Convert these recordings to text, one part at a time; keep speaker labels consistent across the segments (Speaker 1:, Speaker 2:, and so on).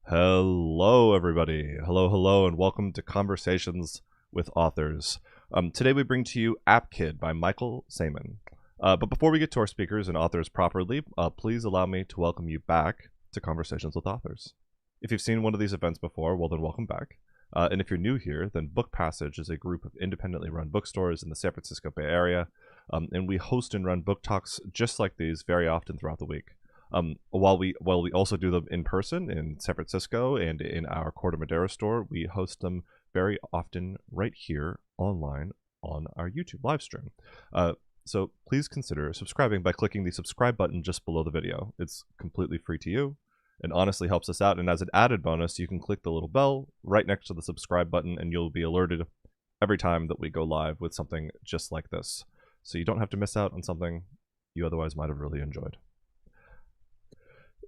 Speaker 1: Hello, everybody. Hello, and welcome to Conversations with Authors. Today we bring to you App Kid by Michael Sayman. But before we get to our speakers and authors properly, please allow me to welcome you back to Conversations with Authors. If you've seen one of these events before, well then welcome back. And if you're new here, then Book Passage is a group of independently run bookstores in the San Francisco Bay Area, and we host and run book talks just like these very often throughout the week. While we also do them in person in San Francisco and in our Corte Madera store, we host them very often right here online on our YouTube live stream. So please consider subscribing by clicking the subscribe button just below the video. It's completely free to you and honestly helps us out. And as an added bonus, you can click the little bell right next to the subscribe button and you'll be alerted every time that we go live with something just like this. So you don't have to miss out on something you otherwise might have really enjoyed.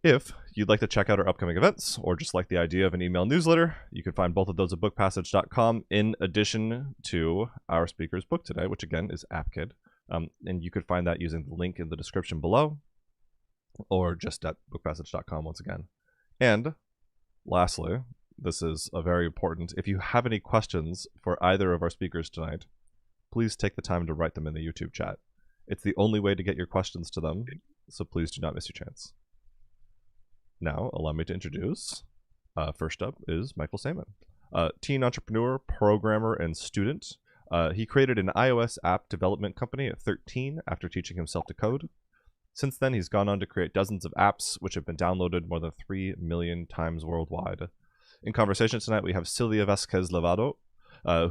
Speaker 1: If you'd like to check out our upcoming events or just like the idea of an email newsletter, you can find both of those at bookpassage.com in addition to our speaker's book today, which again is AppKid. And you could find that using the link in the description below or just at bookpassage.com once again. And lastly, this is a very important, if you have any questions for either of our speakers tonight, please take the time to write them in the YouTube chat. It's the only way to get your questions to them, so please do not miss your chance. Now, allow me to introduce, first up is Michael Sayman, teen entrepreneur, programmer, and student. He created an iOS app development company at 13 after teaching himself to code. Since then, he's gone on to create dozens of apps, which have been downloaded more than 3 million times worldwide. In conversation tonight, we have Silvia Vasquez-Lavado,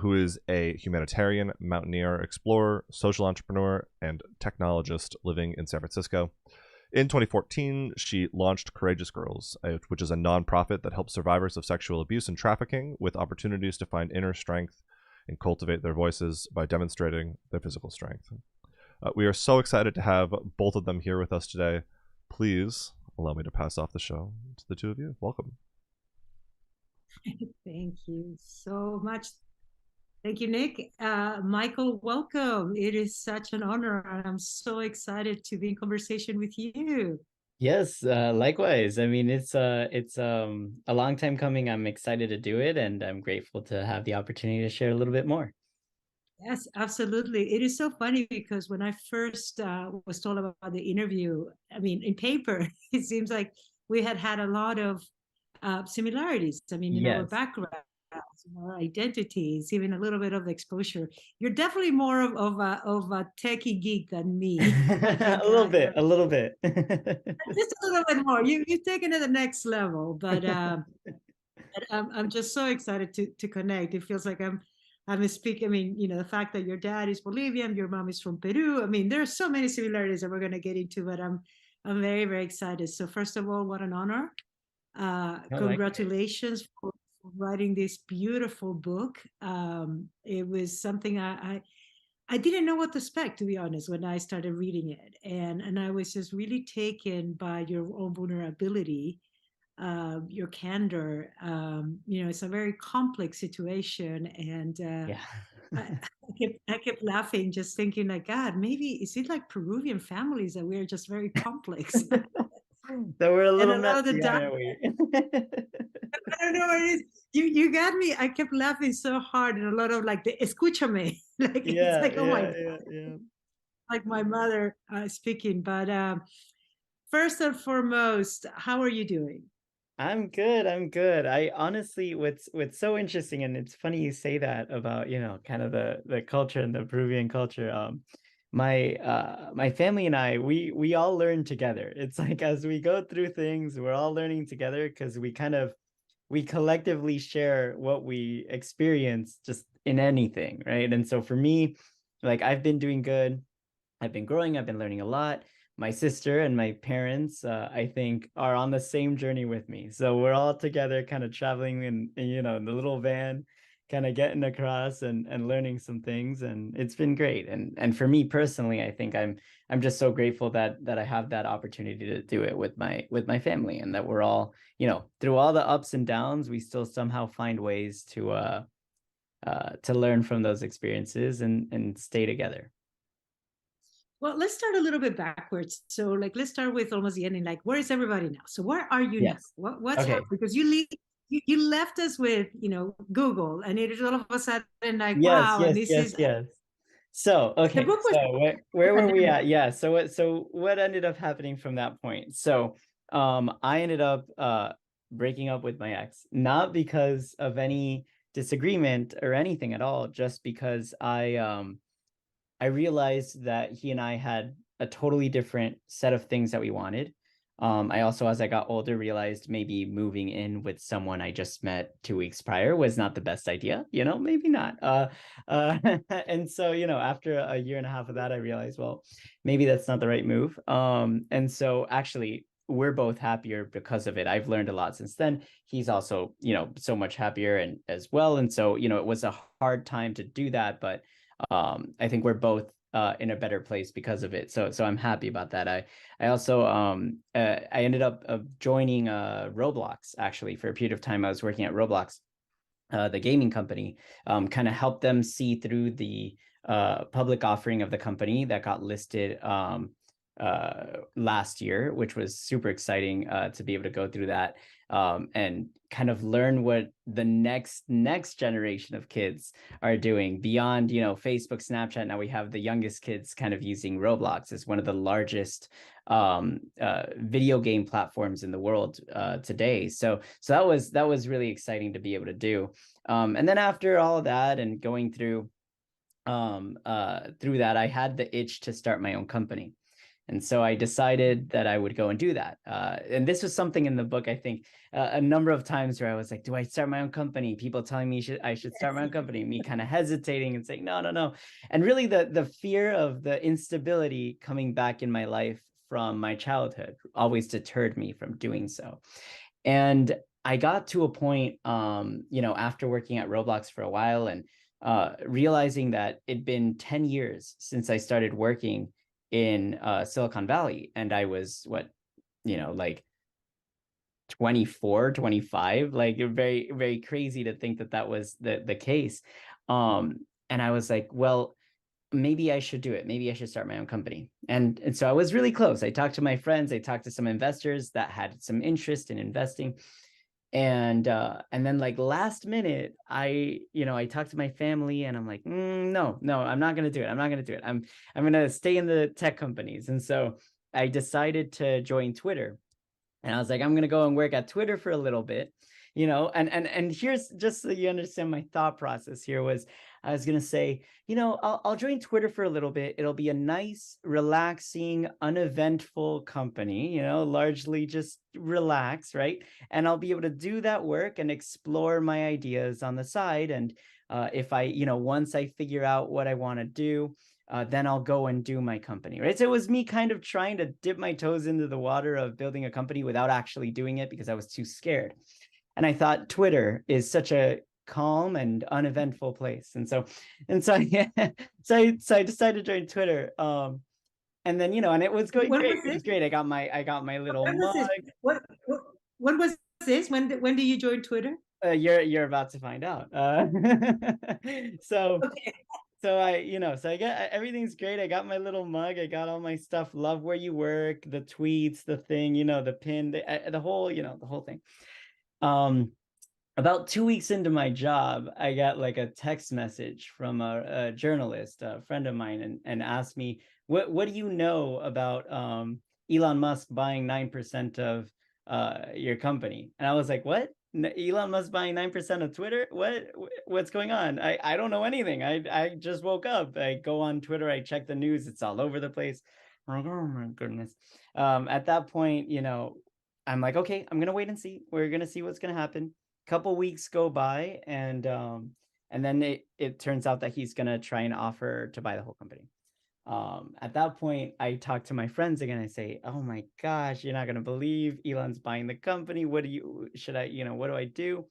Speaker 1: who is a humanitarian, mountaineer, explorer, social entrepreneur, and technologist living in San Francisco. In 2014, she launched Courageous Girls, which is a nonprofit that helps survivors of sexual abuse and trafficking with opportunities to find inner strength and cultivate their voices by demonstrating their physical strength. We are so excited to have both of them here with us today. Please allow me to pass off the show to the two of you. Welcome.
Speaker 2: Thank you so much. Thank you, Nick. Michael, welcome. It is such an honor, and I'm so excited to be in conversation with you.
Speaker 3: Yes, likewise. I mean, it's a long time coming. I'm excited to do it, and I'm grateful to have the opportunity to share a little bit more.
Speaker 2: Yes, absolutely. It is so funny because when I first was told about the interview, I mean, in paper, it seems like we had a lot of similarities. I mean, in our
Speaker 3: Yes.
Speaker 2: backgrounds, in our identities, even a little bit of exposure. You're definitely more of a techie geek than me. I
Speaker 3: A
Speaker 2: think
Speaker 3: little bit, a little bit.
Speaker 2: just a little bit more. You've taken it to the next level, but I'm just so excited to connect. It feels like I'm speaking. I mean, the fact that your dad is Bolivian, your mom is from Peru. I mean, there are so many similarities that we're going to get into, but I'm very, very excited. So first of all, what an honor.
Speaker 3: No, likewise.
Speaker 2: Congratulations for writing this beautiful book. It was something I didn't know what to expect, to be honest, when I started reading it, and I was just really taken by your own vulnerability, your candor. It's a very complex situation, and
Speaker 3: Yeah.
Speaker 2: I kept laughing, just thinking like, God, maybe is it like Peruvian families that we're just very complex,
Speaker 3: So we're a
Speaker 2: and
Speaker 3: little
Speaker 2: a lot of the
Speaker 3: messy, aren't we?
Speaker 2: I don't know what it is. You got me. I kept laughing so hard, and a lot of like the escúchame, like it's
Speaker 3: Yeah,
Speaker 2: like, oh my
Speaker 3: yeah,
Speaker 2: God,
Speaker 3: yeah, yeah.
Speaker 2: like my mother speaking. But first and foremost, how are you doing?
Speaker 3: I'm good. I'm good. I honestly, what's so interesting, and it's funny you say that about, kind of the culture and the Peruvian culture. My family and I, we all learn together. It's like as we go through things, we're all learning together because we collectively share what we experience just in anything, right? And so for me, like I've been doing good. I've been growing, I've been learning a lot. My sister and my parents, I think, are on the same journey with me. So we're all together, kind of traveling in the little van, kind of getting across and learning some things, and it's been great. And for me personally, I think I'm just so grateful that I have that opportunity to do it with my family, and that we're all, through all the ups and downs, we still somehow find ways to learn from those experiences and stay together.
Speaker 2: Well, let's start a little bit backwards. So, like, let's start with almost the ending. Like, where is everybody now? So, where are you now?
Speaker 3: Yes.
Speaker 2: What's
Speaker 3: Okay.
Speaker 2: happening? Because you left us with, Google, and it is all of a sudden like,
Speaker 3: Yes,
Speaker 2: wow, and
Speaker 3: yes,
Speaker 2: this
Speaker 3: yes,
Speaker 2: is
Speaker 3: yes. So,
Speaker 2: the
Speaker 3: okay.
Speaker 2: book was
Speaker 3: So where were we
Speaker 2: pandemic.
Speaker 3: at? Yeah. So what ended up happening from that point? So, I ended up breaking up with my ex, not because of any disagreement or anything at all, just because I realized that he and I had a totally different set of things that we wanted. I also, as I got older, realized maybe moving in with someone I just met 2 weeks prior was not the best idea, maybe not. And so, after a year and a half of that, I realized, well, maybe that's not the right move. And so actually, we're both happier because of it. I've learned a lot since then. He's also, so much happier and as well. And so, it was a hard time to do that, but I think we're both in a better place because of it. So I'm happy about that. I also I ended up joining Roblox actually for a period of time. I was working at Roblox, the gaming company, kind of helped them see through the public offering of the company that got listed last year, which was super exciting to be able to go through that and kind of learn what the next generation of kids are doing beyond, Facebook, Snapchat. Now we have the youngest kids kind of using Roblox as one of the largest video game platforms in the world today. So that was really exciting to be able to do. And then after all of that and going through that, I had the itch to start my own company. And so I decided that I would go and do that. And this was something in the book, I think, a number of times where I was like, do I start my own company? People telling me I should start my own company, me kind of hesitating and saying, no, no, no. And really the fear of the instability coming back in my life from my childhood always deterred me from doing so. And I got to a point, after working at Roblox for a while and realizing that it'd been 10 years since I started working in Silicon Valley. And I was like 24, 25, like very, very crazy to think that was the case. And I was like, well, maybe I should do it. Maybe I should start my own company. And so I was really close. I talked to my friends. I talked to some investors that had some interest in investing. And then like last minute, I talked to my family and I'm like, no, I'm not going to do it. I'm not going to do it. I'm going to stay in the tech companies. And so I decided to join Twitter. And I was like, I'm going to go and work at Twitter for a little bit, and here's just so you understand my thought process here was I was going to say, I'll join Twitter for a little bit. It'll be a nice, relaxing, uneventful company, largely just relax, right? And I'll be able to do that work and explore my ideas on the side. And if I, once I figure out what I want to do, then I'll go and do my company, right? So it was me kind of trying to dip my toes into the water of building a company without actually doing it because I was too scared. And I thought Twitter is such a calm and uneventful place. And so yeah, so I decided to join Twitter. And then, and it was going
Speaker 2: When
Speaker 3: great.
Speaker 2: was
Speaker 3: It
Speaker 2: this?
Speaker 3: was great. I got my little
Speaker 2: When was
Speaker 3: mug.
Speaker 2: this? What when was this? When did you join Twitter?
Speaker 3: You're about to find out. So
Speaker 2: Okay.
Speaker 3: So I got everything's great. I got my little mug. I got all my stuff. Love where you work, the tweets, the thing, the pin, the whole, the whole thing. About 2 weeks into my job, I got like a text message from a journalist, a friend of mine, and asked me, what do you know about Elon Musk buying 9% of your company? And I was like, what? Elon Musk buying 9% of Twitter? What's going on? I don't know anything. I just woke up. I go on Twitter, I check the news, it's all over the place. I'm like, oh my goodness. At that point, I'm like, okay, I'm gonna wait and see. We're gonna see what's gonna happen. Couple weeks go by, and then it turns out that he's gonna try and offer to buy the whole company. At that point, I talk to my friends again. I say, oh my gosh, you're not gonna believe Elon's buying the company. What do I do?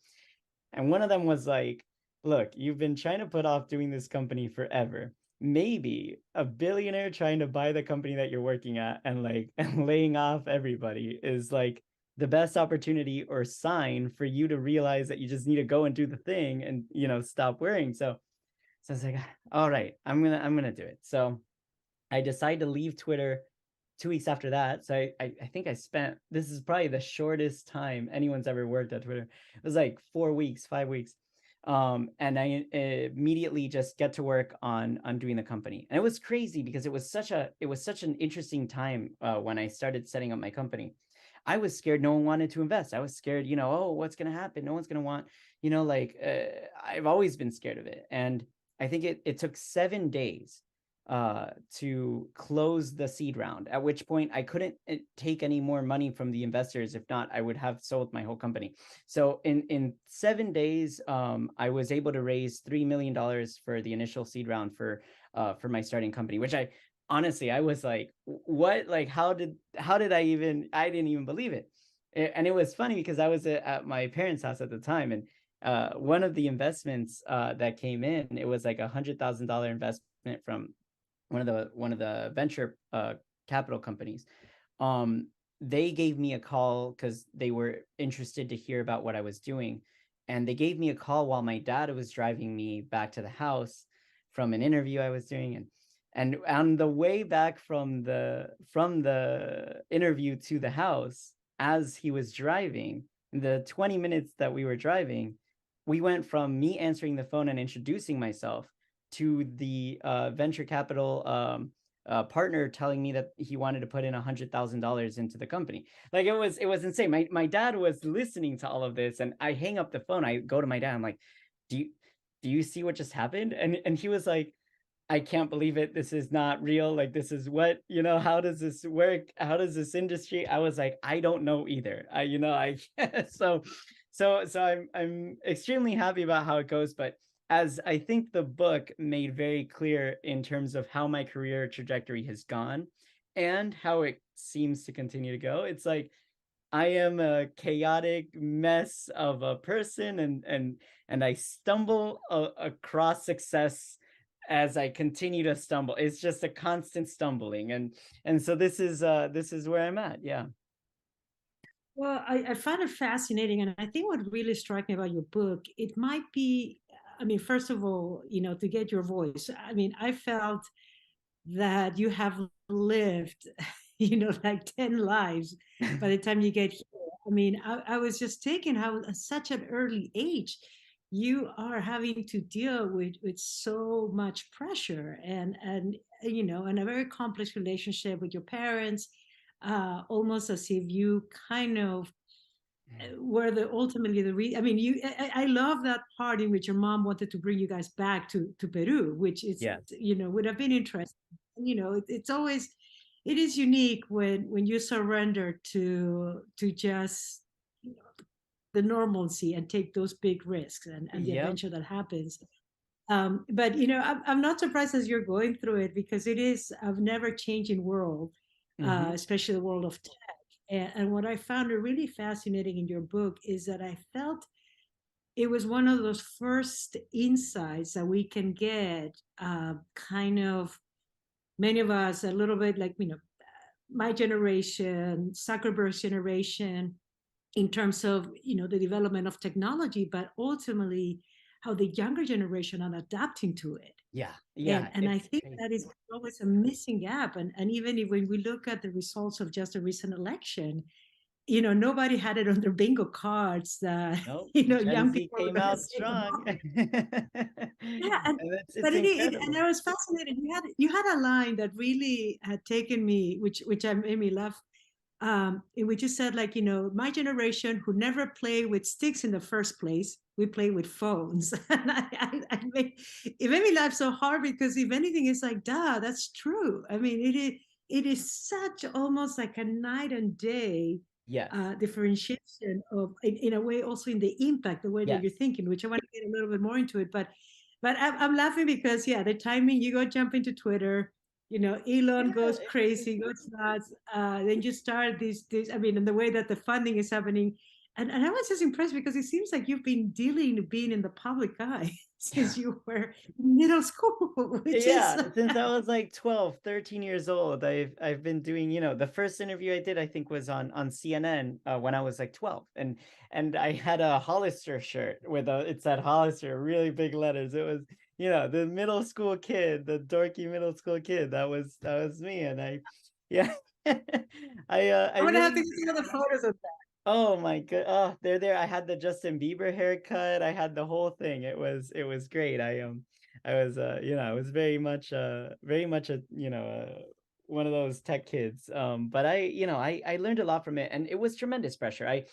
Speaker 3: And one of them was like, look, you've been trying to put off doing this company forever. Maybe a billionaire trying to buy the company that you're working at and and laying off everybody is like the best opportunity or sign for you to realize that you just need to go and do the thing and stop worrying. So I was like, all right, I'm gonna do it. So I decided to leave Twitter 2 weeks after that. So I think I spent, this is probably the shortest time anyone's ever worked at Twitter. It was like 4 weeks, 5 weeks. And I immediately just get to work on doing the company. And it was crazy because it was such an interesting time when I started setting up my company. I was scared no one wanted to invest. I was scared, oh, what's going to happen? No one's going to want, I've always been scared of it. And I think it took 7 days to close the seed round, at which point I couldn't take any more money from the investors. If not, I would have sold my whole company. So in 7 days, I was able to raise $3 million for the initial seed round for my starting company, which I honestly, I was like, what, like, how did I didn't even believe it. And it was funny because I was at my parents' house at the time, and one of the investments that came in, it was like $100,000 investment from one of the venture capital companies. They gave me a call because they were interested to hear about what I was doing, and they gave me a call while my dad was driving me back to the house from an interview I was doing. And on the way back from the interview to the house, as he was driving, the 20 minutes that we were driving, we went from me answering the phone and introducing myself to the venture capital partner telling me that he wanted to put in $100,000 into the company. Like, it was insane. My dad was listening to all of this, and I hang up the phone. I go to my dad. I'm like, do you see what just happened? And he was like, I can't believe it. This is not real. Like, this is what, how does this work? How does this industry? I was like, I don't know either. So I'm extremely happy about how it goes. But as I think the book made very clear in terms of how my career trajectory has gone and how it seems to continue to go, it's like I am a chaotic mess of a person, and I stumble across success as I continue to stumble. It's just a constant stumbling, and so this is where I'm at. Yeah.
Speaker 2: Well, I find it fascinating. And I think what really struck me about your book, it might be, I mean, first of all, to get your voice. I mean, I felt that you have lived, like 10 lives by the time you get here. I mean, I was just taken how at such an early age you are having to deal with so much pressure and a very complex relationship with your parents, almost as if you kind of were ultimately the I mean, I love that part in which your mom wanted to bring you guys back to Peru, which is,
Speaker 3: Yeah.
Speaker 2: would have been interesting. It's always, it is unique when you surrender to just, the normalcy and take those big risks and the
Speaker 3: Yep.
Speaker 2: adventure that happens. But I'm not surprised as you're going through it, because it is a never changing world,
Speaker 3: Mm-hmm.
Speaker 2: especially the world of tech. And what I found really fascinating in your book is that I felt it was one of those first insights that we can get, kind of, many of us a little bit like, my generation, Zuckerberg's generation, in terms of, the development of technology, but ultimately how the younger generation are adapting to it.
Speaker 3: Yeah.
Speaker 2: and
Speaker 3: Yeah.
Speaker 2: and I
Speaker 3: It's
Speaker 2: think
Speaker 3: crazy.
Speaker 2: that is always a missing gap. And even if when we look at the results of just a recent election, nobody had it on their bingo cards that
Speaker 3: Nope. Gen
Speaker 2: young
Speaker 3: Z
Speaker 2: people were
Speaker 3: came
Speaker 2: going to
Speaker 3: out
Speaker 2: save the
Speaker 3: strong.
Speaker 2: world. Yeah.
Speaker 3: And it's
Speaker 2: But and
Speaker 3: incredible.
Speaker 2: I was fascinated. You had a line that really had taken me, which I made me laugh, in which you said, like, my generation who never played with sticks in the first place, we play with phones. And it made me laugh so hard, because if anything, it's like, duh, that's true. I mean, it is such almost like a night and day
Speaker 3: Yes.
Speaker 2: differentiation of, in a way, also in the impact, the way that
Speaker 3: Yes.
Speaker 2: you're thinking, which I want to get a little bit more into it. But I'm laughing because, yeah, the timing, you go jump into Twitter, Elon
Speaker 3: Yeah.
Speaker 2: goes crazy, goes nuts. Then you start this, I mean, and the way that the funding is happening. And I was just impressed, because it seems like you've been being in the public eye since you were in middle school, which is,
Speaker 3: Yeah, since I was like 12, 13 years old, I've been doing, the first interview I did, I think, was on CNN when I was like 12. And I had a Hollister shirt with it said Hollister, really big letters. It was, the middle school kid, the dorky middle school kid. That was me. And yeah, I
Speaker 2: I'm gonna have to
Speaker 3: really,
Speaker 2: get some of the photos of that.
Speaker 3: oh my god, oh, they're there. I had the Justin Bieber haircut. I had the whole thing. It was great. I was I was very much a one of those tech kids. But I learned a lot from it, and it was tremendous pressure.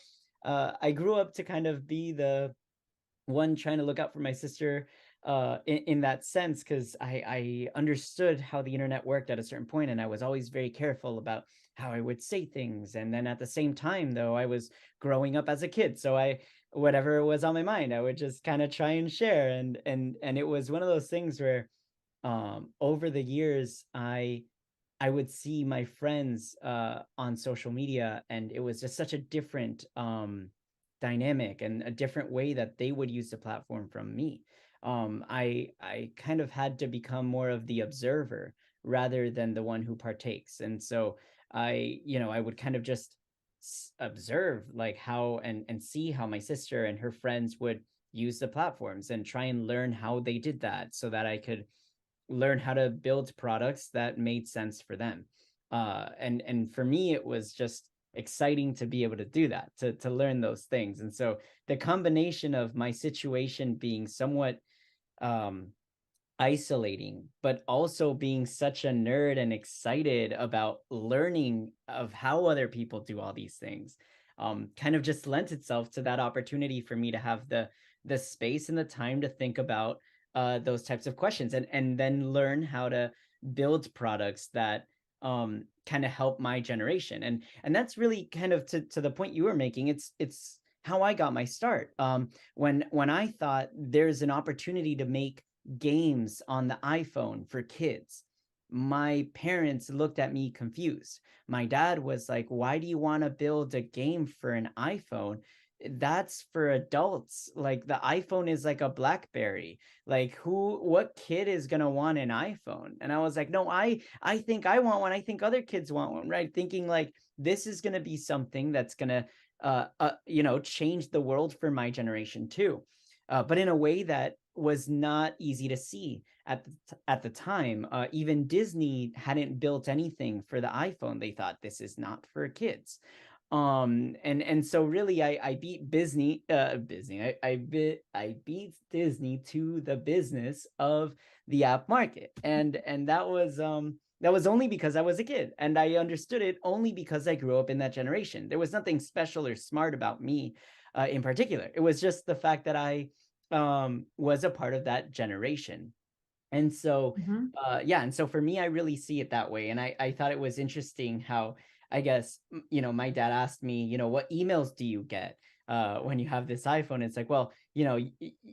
Speaker 3: I grew up to kind of be the one trying to look out for my sister in that sense, because I understood how the internet worked at a certain point, and I was always very careful about how I would say things. And then at the same time, though, I was growing up as a kid, so I whatever was on my mind, I would just kind of try and share. And it was one of those things where over the years, I would see my friends on social media, and it was just such a different dynamic and a different way that they would use the platform from me. I kind of had to become more of the observer rather than the one who partakes. And so I would kind of just observe, like, how and see how my sister and her friends would use the platforms, and try and learn how they did that, so that I could learn how to build products that made sense for them. And for me, it was just exciting to be able to do that, to learn those things. And so the combination of my situation being somewhat um, isolating, but also being such a nerd and excited about learning of how other people do all these things, kind of just lent itself to that opportunity for me to have the space and the time to think about those types of questions, and then learn how to build products that kind of help my generation. And that's really kind of to the point you were making. It's how I got my start. When I thought there's an opportunity to make games on the iPhone for kids, my parents looked at me confused. My dad was like, "Why do you want to build a game for an iPhone? That's for adults. Like, the iPhone is like a BlackBerry. Like, what kid is going to want an iPhone?" And I was like, "No, I think I want one. I think other kids want one," right? Thinking like this is going to be something that's going to change the world for my generation too. But in a way that was not easy to see at the time. Even Disney hadn't built anything for the iPhone. They thought this is not for kids. And so really, I beat Disney. I beat Disney to the business of the app market, and that was only because I was a kid, and I understood it only because I grew up in that generation. There was nothing special or smart about me in particular. It was just the fact that I was a part of that generation. And so,
Speaker 2: Mhm.
Speaker 3: yeah, and so for me, I really see it that way. And I thought it was interesting how, I guess, my dad asked me, "What emails do you get when you have this iPhone?" It's like, well,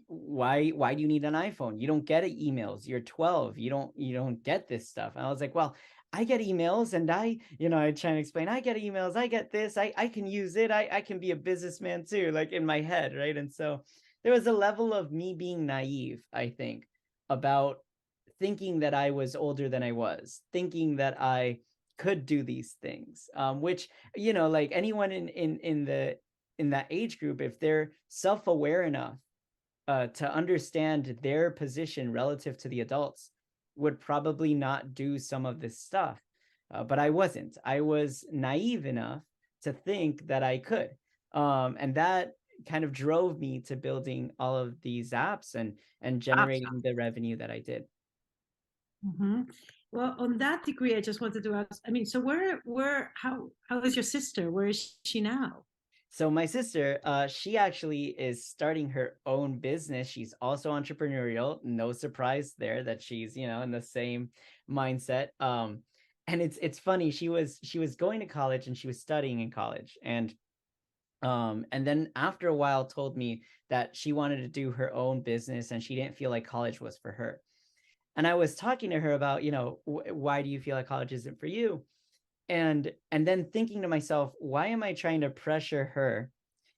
Speaker 3: why do you need an iPhone? You don't get emails. You're 12. You don't get this stuff. And I was like, well, I get emails, and I try and explain, I get emails, I get this, I can use it, I can be a businessman too, like in my head, right? And so there was a level of me being naive, I think, about thinking that I was older than I was, thinking that I could do these things, which, like anyone in that age group, if they're self-aware enough to understand their position relative to the adults, would probably not do some of this stuff. But I wasn't. I was naive enough to think that I could. And that kind of drove me to building all of these apps and generating the revenue that I did.
Speaker 2: Mhm. Well, on that degree, I just wanted to ask. I mean, so how is your sister? Where is she now?
Speaker 3: So my sister, she actually is starting her own business. She's also entrepreneurial. No surprise there that she's, in the same mindset. And it's funny. She was going to college, and she was studying in college, and then after a while told me that she wanted to do her own business, and she didn't feel like college was for her. And I was talking to her about, why do you feel like college isn't for you? And then thinking to myself, why am I trying to pressure her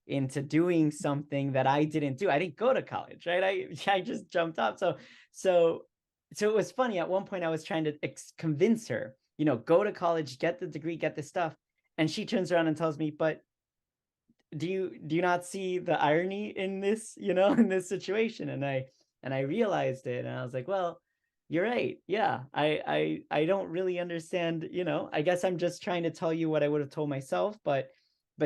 Speaker 3: into doing something that I didn't do? I didn't go to college, right? I just jumped up. So so it was funny. At one point, I was trying to convince her, go to college, get the degree, get the stuff, and she turns around and tells me, "But do you not see the irony in this, in this situation?" And And I realized it, and I was like, well, you're right. Yeah, I don't really understand, I guess I'm just trying to tell you what I would have told myself, but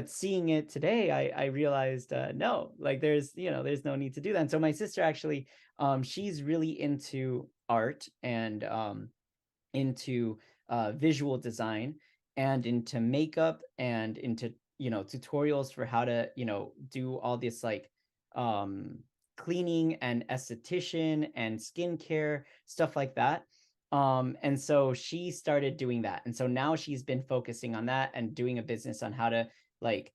Speaker 3: seeing it today, I realized, no, like there's no need to do that. And so my sister actually, she's really into art and into visual design and into makeup and into tutorials for how to do all this like um cleaning and esthetician and skincare stuff like that. And so she started doing that, and so now she's been focusing on that and doing a business on how to like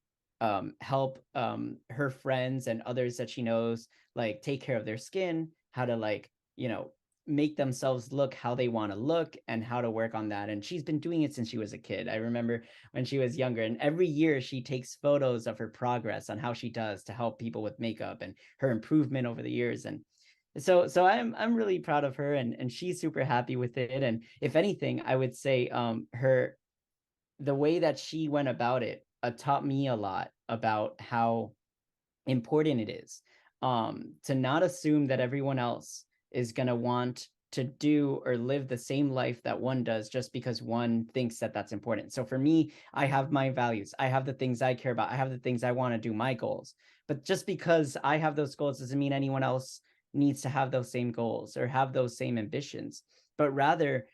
Speaker 3: help her friends and others that she knows like take care of their skin, how to like make themselves look how they want to look and how to work on that. And she's been doing it since she was a kid. I remember when she was younger, and every year she takes photos of her progress on how she does to help people with makeup and her improvement over the years. And so I'm really proud of her, and she's super happy with it. And if anything, I would say her the way that she went about it taught me a lot about how important it is to not assume that everyone else is going to want to do or live the same life that one does just because one thinks that that's important. So for me, I have my values, I have the things I care about, I have the things I want to do, my goals. But just because I have those goals doesn't mean anyone else needs to have those same goals or have those same ambitions, but rather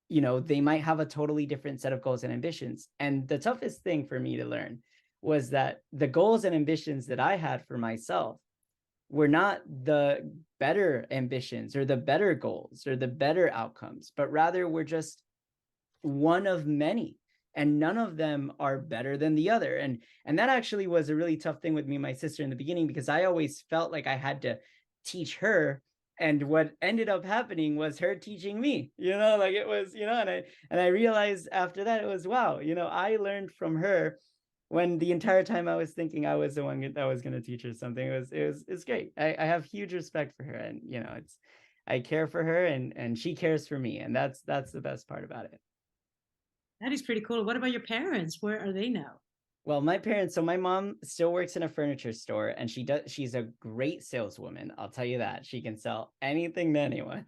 Speaker 3: they might have a totally different set of goals and ambitions. And the toughest thing for me to learn was that the goals and ambitions that I had for myself were not the better ambitions or the better goals or the better outcomes, but rather were just one of many. And none of them are better than the other. And that actually was a really tough thing with me and my sister in the beginning, because I always felt like I had to teach her, and what ended up happening was her teaching me, like it was, and I realized after that, it was, wow, I learned from her when the entire time I was thinking I was the one that was going to teach her something. It's great. I have huge respect for her, and I care for her, and she cares for me, and that's the best part about it.
Speaker 2: That is pretty cool. What about your parents? Where are they now?
Speaker 3: Well, my parents, so my mom still works in a furniture store, and she's a great saleswoman. I'll tell you that. She can sell anything to anyone.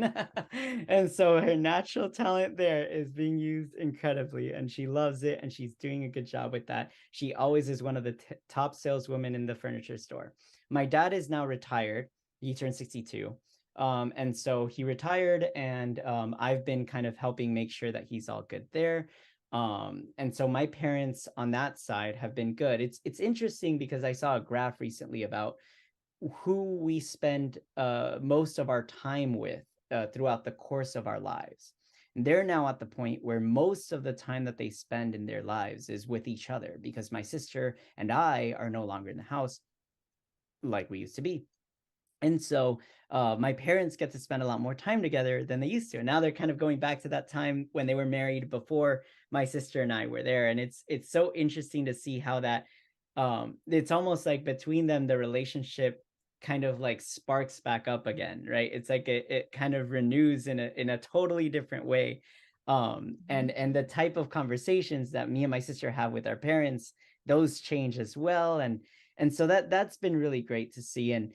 Speaker 3: And so her natural talent there is being used incredibly, and she loves it, and she's doing a good job with that. She always is one of the top saleswomen in the furniture store. My dad is now retired. He turned 62. And so he retired, and I've been kind of helping make sure that he's all good there. And so my parents on that side have been good. It's interesting because I saw a graph recently about who we spend most of our time with throughout the course of our lives. And they're now at the point where most of the time that they spend in their lives is with each other, because my sister and I are no longer in the house like we used to be. And so my parents get to spend a lot more time together than they used to. And now they're kind of going back to that time when they were married before my sister and I were there. And it's so interesting to see how that it's almost like between them, the relationship kind of like sparks back up again, right? It's like it kind of renews in a totally different way. And the type of conversations that me and my sister have with our parents, those change as well. And so that's been really great to see. And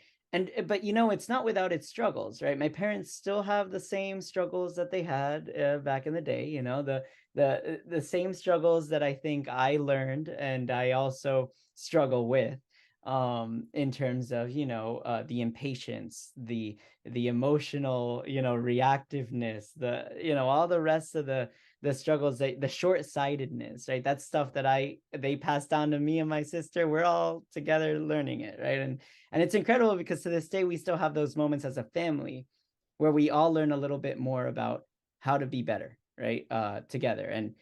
Speaker 3: but it's not without its struggles, right? My parents still have the same struggles that they had back in the day, the same struggles that I think I learned and I also struggle with, in terms of the impatience, the emotional reactiveness, the all the rest of the struggles, the short-sightedness, right? That's stuff that they passed down to me and my sister. We're all together learning it, right? And it's incredible because to this day we still have those moments as a family where we all learn a little bit more about how to be better, right? Together. And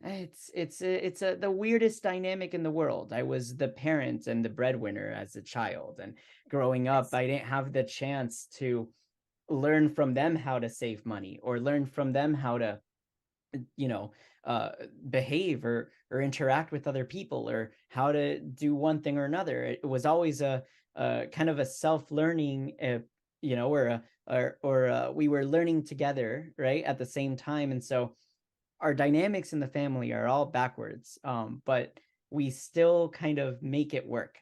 Speaker 3: it's the weirdest dynamic in the world. I was the parent and the breadwinner as a child, and growing up I didn't have the chance to learn from them how to save money or learn from them how to you know behave or interact with other people or how to do one thing or another. It was always a kind of a self-learning, or we were learning together, right, at the same time. And so our dynamics in the family are all backwards, but we still kind of make it work,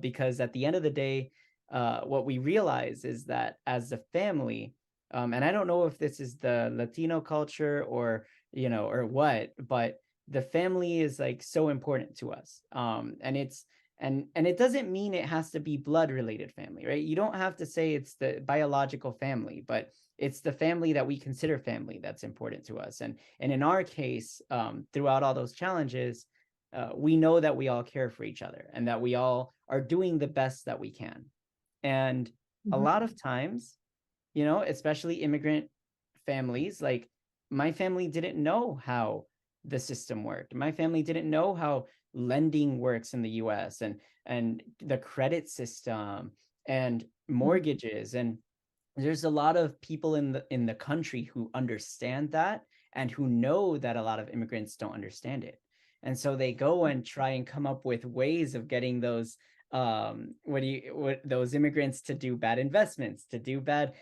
Speaker 3: because at the end of the day, what we realize is that as a family, and I don't know if this is the Latino culture or, or what, but the family is like so important to us. And it's, and it doesn't mean it has to be blood related family, right? You don't have to say it's the biological family, but it's the family that we consider family that's important to us. And in our case, throughout all those challenges, we know that we all care for each other and that we all are doing the best that we can. And a lot of times, especially immigrant families, like my family didn't know how the system worked. My family didn't know how lending works in the US, and the credit system and mortgages. And there's a lot of people in the country who understand that and who know that a lot of immigrants don't understand it. And so they go and try and come up with ways of getting those those immigrants to do bad investments, to do bad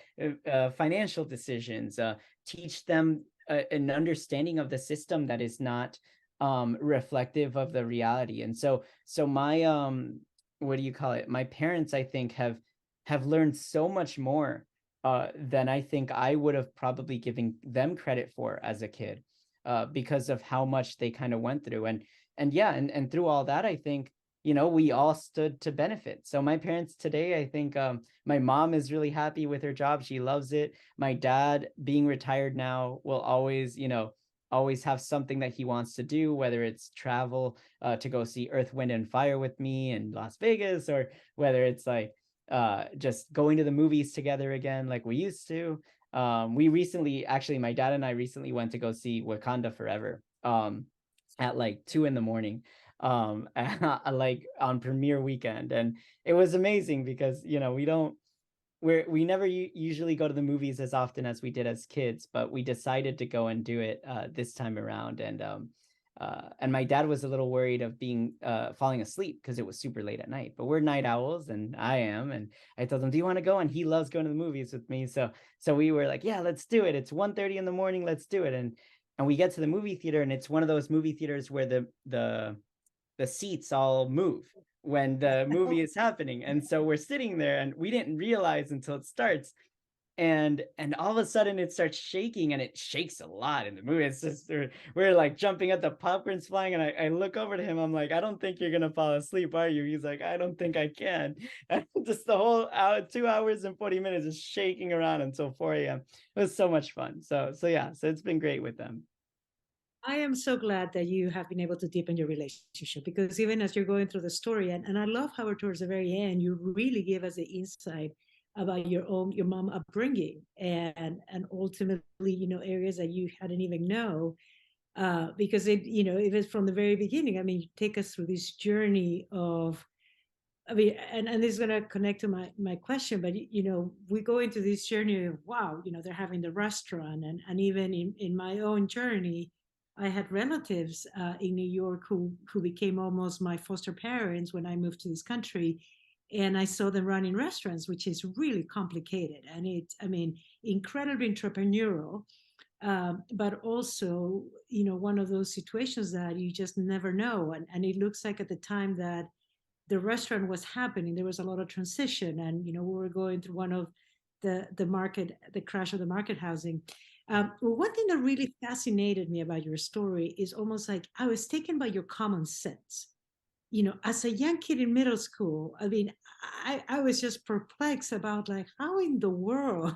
Speaker 3: financial decisions, teach them an understanding of the system that is not reflective of the reality. And so my my parents, I think, have learned so much more than I think I would have probably given them credit for as a kid, because of how much they kind of went through. And through all that, I think, we all stood to benefit. So my parents today, I think, my mom is really happy with her job. She loves it. My dad, being retired now, will always, always have something that he wants to do, whether it's travel to go see Earth, Wind, and Fire with me in Las Vegas, or whether it's like just going to the movies together again like we used to. We recently, actually, my dad and I recently went to go see Wakanda Forever at like 2 a.m, like on premiere weekend. And it was amazing because, we never usually go to the movies as often as we did as kids, but we decided to go and do it this time around. And my dad was a little worried of being falling asleep because it was super late at night, but we're night owls, and I am. And I told him, do you want to go? And he loves going to the movies with me. So we were like, yeah, let's do it. It's 1:30 in, let's do it. And we get to the movie theater, and it's one of those movie theaters where the seats all move when the movie is happening. And so we're sitting there, and we didn't realize until it starts. And all of a sudden it starts shaking, and it shakes a lot in the movie. It's just, we're like jumping at the popcorn's flying. And I look over to him. I'm like, I don't think you're gonna fall asleep, are you? He's like, I don't think I can. And just the whole hour, 2 hours and 40 minutes is shaking around until 4 a.m. It was so much fun. So yeah, so it's been great with them.
Speaker 2: I am so glad that you have been able to deepen your relationship, because even as you're going through the story, and I love how towards the very end, you really give us the insight about your mom upbringing, and ultimately, areas that you hadn't even know, because it was from the very beginning. I mean, you take us through this journey of, I mean, and this is going to connect to my question, but we go into this journey of, wow, they're having the restaurant, and even in my own journey, I had relatives in New York who became almost my foster parents when I moved to this country, and I saw them running restaurants, which is really complicated, and I mean, incredibly entrepreneurial, but also, one of those situations that you just never know, and it looks like at the time that the restaurant was happening, there was a lot of transition, and we were going through one of the crash of the market housing. Well, one thing that really fascinated me about your story is almost like I was taken by your common sense. As a young kid in middle school, I mean, I was just perplexed about, like, how in the world,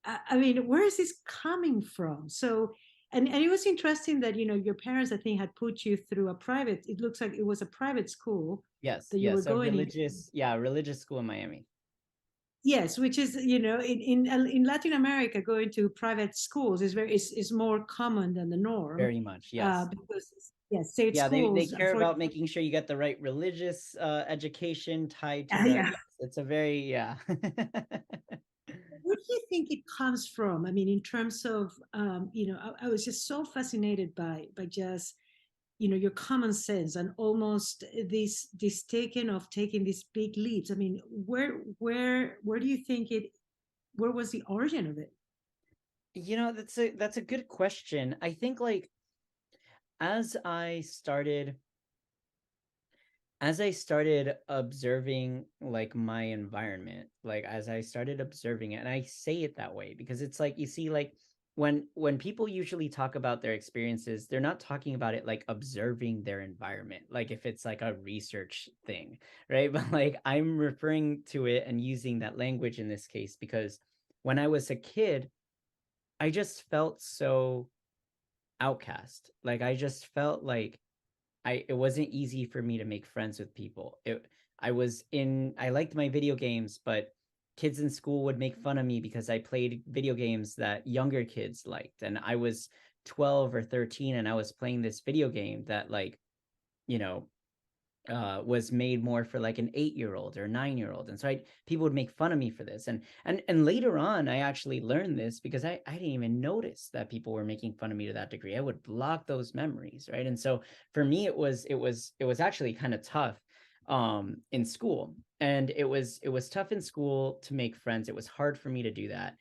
Speaker 2: I mean, where is this coming from? So, and it was interesting that, your parents, I think, had put you through it looks like it was a private school
Speaker 3: Yes,
Speaker 2: that you were
Speaker 3: yes, a
Speaker 2: going
Speaker 3: religious school in Miami.
Speaker 2: Yes, which is, in Latin America, going to private schools is more common than the norm,
Speaker 3: Very much, yes.
Speaker 2: because, state
Speaker 3: Yeah, they
Speaker 2: schools,
Speaker 3: care about making sure you get the right religious education tied to the,
Speaker 2: yeah.
Speaker 3: yes, it's a very, yeah.
Speaker 2: Where do you think it comes from? I mean, in terms of, I was just so fascinated by just, your common sense, and almost this taking these big leaps. I mean, where do you think where was the origin of it?
Speaker 3: That's a good question. I think, like, as I started as I started observing like my environment, like as I started observing it, and I say it that way because it's like, you see, like when people usually talk about their experiences, they're not talking about it like observing their environment, like if it's like a research thing, right? But like I'm referring to it and using that language in this case because when I was a kid, I just felt so outcast. Like I just felt like it wasn't easy for me to make friends with people. I liked my video games, but kids in school would make fun of me because I played video games that younger kids liked. And I was 12 or 13 and I was playing this video game that like, you know, was made more for like an 8-year-old or 9-year-old, and so people would make fun of me for this, and later on I actually learned this because I didn't even notice that people were making fun of me to that degree. I would block those memories, right? And so for me it was actually kind of tough in school, and it was tough in school to make friends. It was hard for me to do that,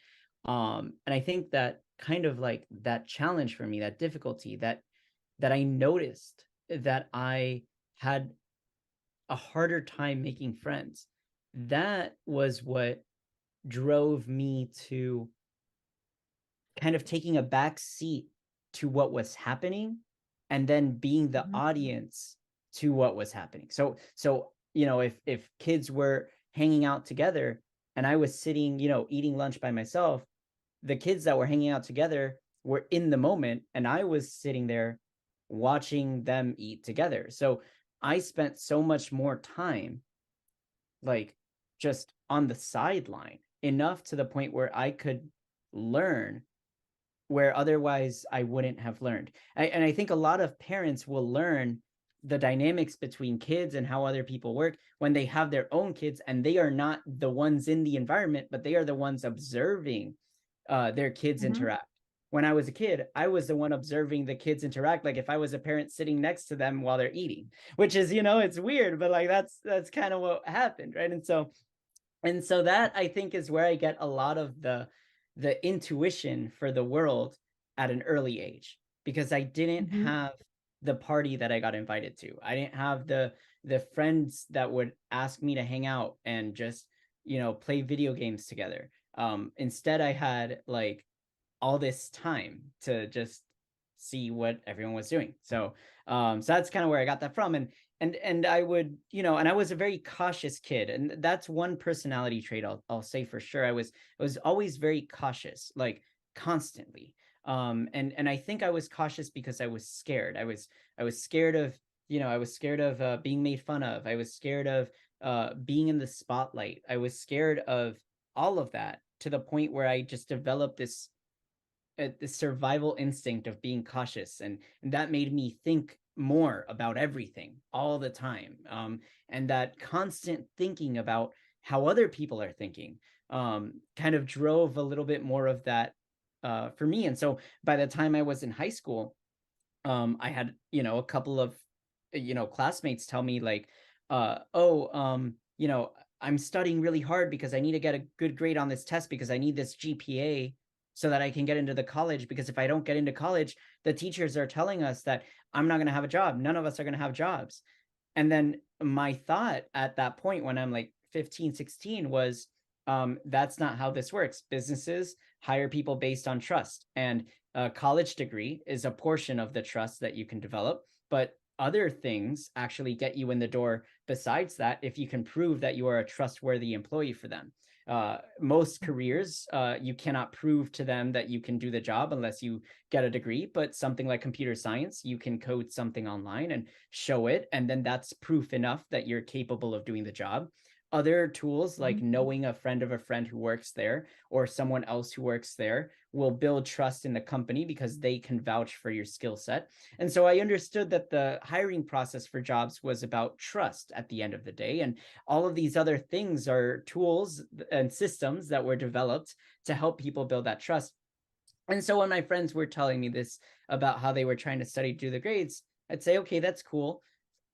Speaker 3: and I think that kind of like that challenge for me, that difficulty, that I noticed that I had a harder time making friends. That was what drove me to kind of taking a back seat to what was happening and then being the
Speaker 2: Mhm.
Speaker 3: audience to what was happening. So if kids were hanging out together and I was sitting, eating lunch by myself, the kids that were hanging out together were in the moment and I was sitting there watching them eat together. So I spent so much more time like just on the sideline, enough to the point where I could learn where otherwise I wouldn't have learned. And I think a lot of parents will learn the dynamics between kids and how other people work when they have their own kids and they are not the ones in the environment, but they are the ones observing their kids
Speaker 2: Mhm.
Speaker 3: interact. When I was a kid, I was the one observing the kids interact. Like if I was a parent sitting next to them while they're eating, which is, it's weird, but like that's kind of what happened, right? And so that I think is where I get a lot of the intuition for the world at an early age, because I didn't
Speaker 2: Mhm.
Speaker 3: have the party that I got invited to. I didn't have the friends that would ask me to hang out and just, play video games together. Instead I had like all this time to just see what everyone was doing. So that's kind of where I got that from. And I would, and I was a very cautious kid. And that's one personality trait I'll say for sure. I was always very cautious, like constantly. And I think I was cautious because I was scared. I was scared of, being made fun of. I was scared of being in the spotlight. I was scared of all of that, to the point where I just developed this survival instinct of being cautious, and that made me think more about everything all the time, and that constant thinking about how other people are thinking kind of drove a little bit more of that for me. And so by the time I was in high school, I had, a couple of, classmates tell me like, oh, I'm studying really hard because I need to get a good grade on this test because I need this GPA so that I can get into the college. Because if I don't get into college, the teachers are telling us that I'm not going to have a job. None of us are going to have jobs. And then my thought at that point when I'm like 15, 16 was, that's not how this works. Businesses hire people based on trust. And a college degree is a portion of the trust that you can develop, but other things actually get you in the door besides that if you can prove that you are a trustworthy employee for them. Most careers, you cannot prove to them that you can do the job unless you get a degree, but something like computer science, you can code something online and show it, and then that's proof enough that you're capable of doing the job. Other tools, like
Speaker 2: Mhm.
Speaker 3: knowing a friend of a friend who works there or someone else who works there, will build trust in the company because they can vouch for your skill set. And so I understood that the hiring process for jobs was about trust at the end of the day. And all of these other things are tools and systems that were developed to help people build that trust. And so when my friends were telling me this about how they were trying to study to do the grades, I'd say, okay, that's cool.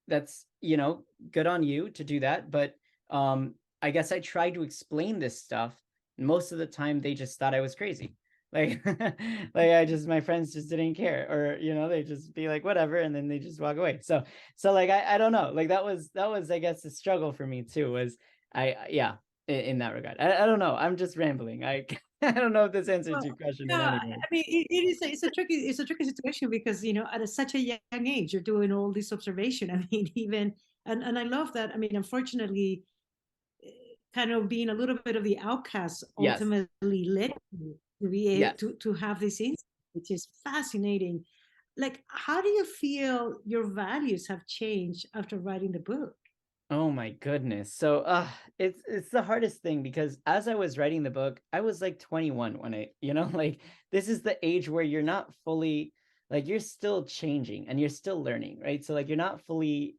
Speaker 3: That's, good on you to do that. But I guess I tried to explain this stuff. Most of the time, they just thought I was crazy. Like, my friends just didn't care, or, they just be like, whatever. And then they just walk away. So like, I don't know, like that was, I guess, a struggle for me too, was yeah, in that regard. I don't know. I'm just rambling. I I don't know if this answers
Speaker 2: Well,
Speaker 3: your question
Speaker 2: no,
Speaker 3: in any
Speaker 2: I
Speaker 3: way.
Speaker 2: mean, it's a tricky situation because, at such a young age, you're doing all this observation. I mean, even, and I love that. I mean, unfortunately, kind of being a little bit of the outcast
Speaker 3: Yes.
Speaker 2: ultimately led you to be able
Speaker 3: Yes.
Speaker 2: to have this insight, which is fascinating. Like, how do you feel your values have changed after writing the book?
Speaker 3: Oh my goodness. So it's the hardest thing, because as I was writing the book, I was like 21 when like, this is the age where you're not fully, like, you're still changing and you're still learning, right? So like, you're not fully,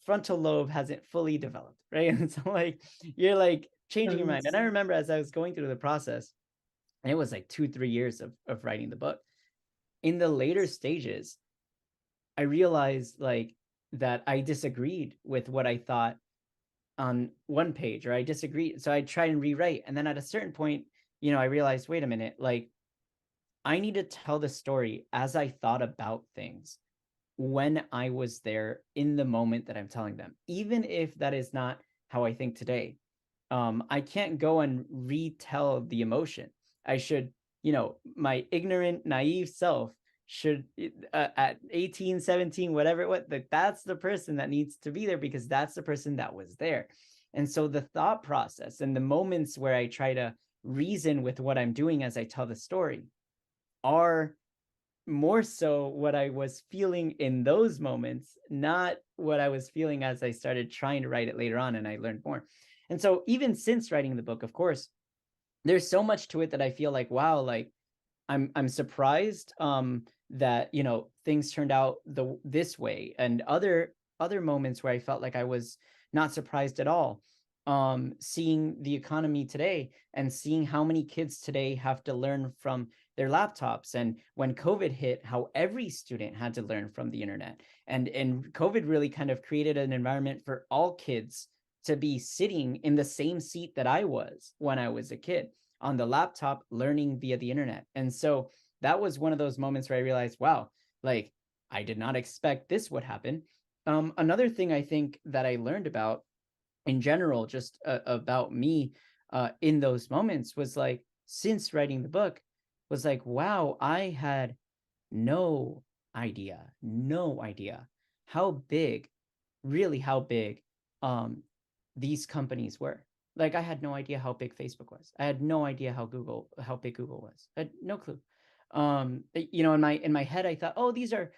Speaker 3: frontal lobe hasn't fully developed, right? And so like, you're like changing your mind. And I remember as I was going through the process, and it was like 2-3 years of writing the book. In the later stages, I realized like that I disagreed with what I thought on one page, or I disagreed. So I tried and rewrite. And then at a certain point, I realized, wait a minute, like, I need to tell the story as I thought about things when I was there in the moment that I'm telling them, even if that is not how I think today. I can't go and retell the emotion. I should, my ignorant, naive self should, at 18, 17, whatever, that's the person that needs to be there, because that's the person that was there. And so the thought process and the moments where I try to reason with what I'm doing as I tell the story are more so what I was feeling in those moments, not what I was feeling as I started trying to write it later on and I learned more. And so even since writing the book, of course, there's so much to it that I feel like, wow, like, I'm surprised that, things turned out this way, and other moments where I felt like I was not surprised at all. Seeing the economy today and seeing how many kids today have to learn from their laptops, and when COVID hit, how every student had to learn from the internet. And COVID really kind of created an environment for all kids to be sitting in the same seat that I was when I was a kid, on the laptop, learning via the internet. And so that was one of those moments where I realized, wow, like, I did not expect this would happen. Another thing I think that I learned about in general, just about me, in those moments, was like, since writing the book, was like, wow, I had no idea how big, really how big, um, these companies were. Like, I had no idea how big Facebook was. I had no idea how big Google was. I had no clue. In my head, I thought, oh, these are,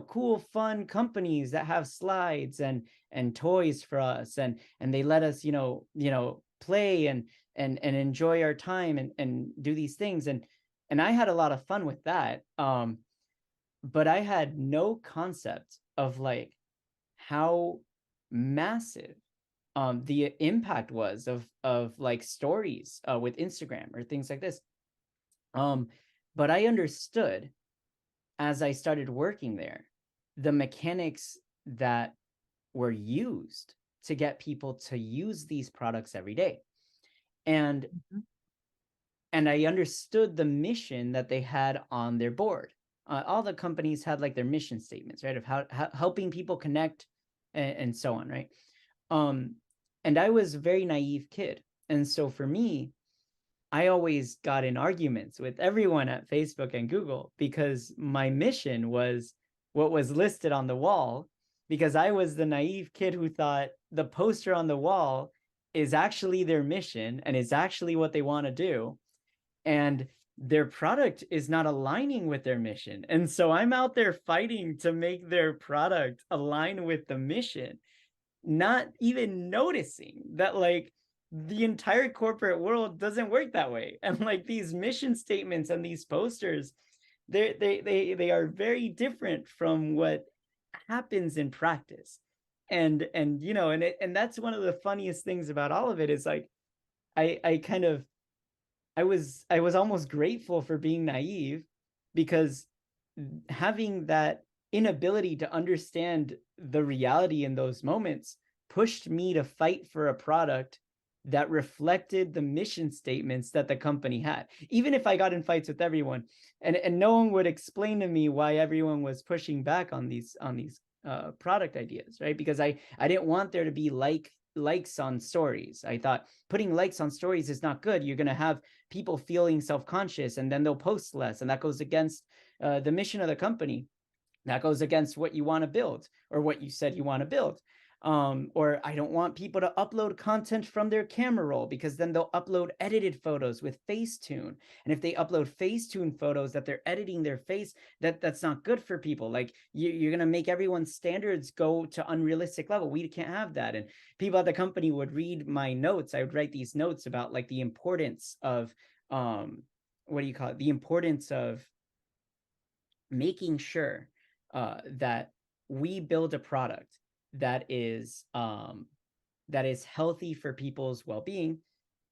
Speaker 3: cool, fun companies that have slides and toys for us, and they let us, play and enjoy our time and do these things. And I had a lot of fun with that. But I had no concept of like how massive the impact was of like stories with Instagram or things like this. But I understood, as I started working there, the mechanics that were used to get people to use these products every day. And and I understood the mission that they had on their board. All the companies had like their mission statements, right, of how helping people connect, and so on, right? And I was a very naive kid, and so for me, I always got in arguments with everyone at Facebook and Google, because my mission was what was listed on the wall, because I was the naive kid who thought the poster on the wall is actually their mission and is actually what they want to do, and their product is not aligning with their mission. And so I'm out there fighting to make their product align with the mission, not even noticing that like the entire corporate world doesn't work that way. And like these mission statements and these posters, they are very different from what happens in practice. And that's one of the funniest things about all of it, is like I kind of I was almost grateful for being naive, because having that inability to understand the reality in those moments pushed me to fight for a product that reflected the mission statements that the company had. Even if I got in fights with everyone, and no one would explain to me why everyone was pushing back on these product ideas, right? Because I didn't want there to be likes on stories. I thought putting likes on stories is not good. You're going to have people feeling self-conscious, and then they'll post less, and that goes against the mission of the company. That goes against what you want to build, or what you said you want to build. Or I don't want people to upload content from their camera roll, because then they'll upload edited photos with Facetune. And if they upload Facetune photos that they're editing their face, that's not good for people. Like you're going to make everyone's standards go to unrealistic level. We can't have that. And people at the company would read my notes. I would write these notes about like the importance of, what do you call it? The importance of making sure that we build a product that is healthy for people's well-being.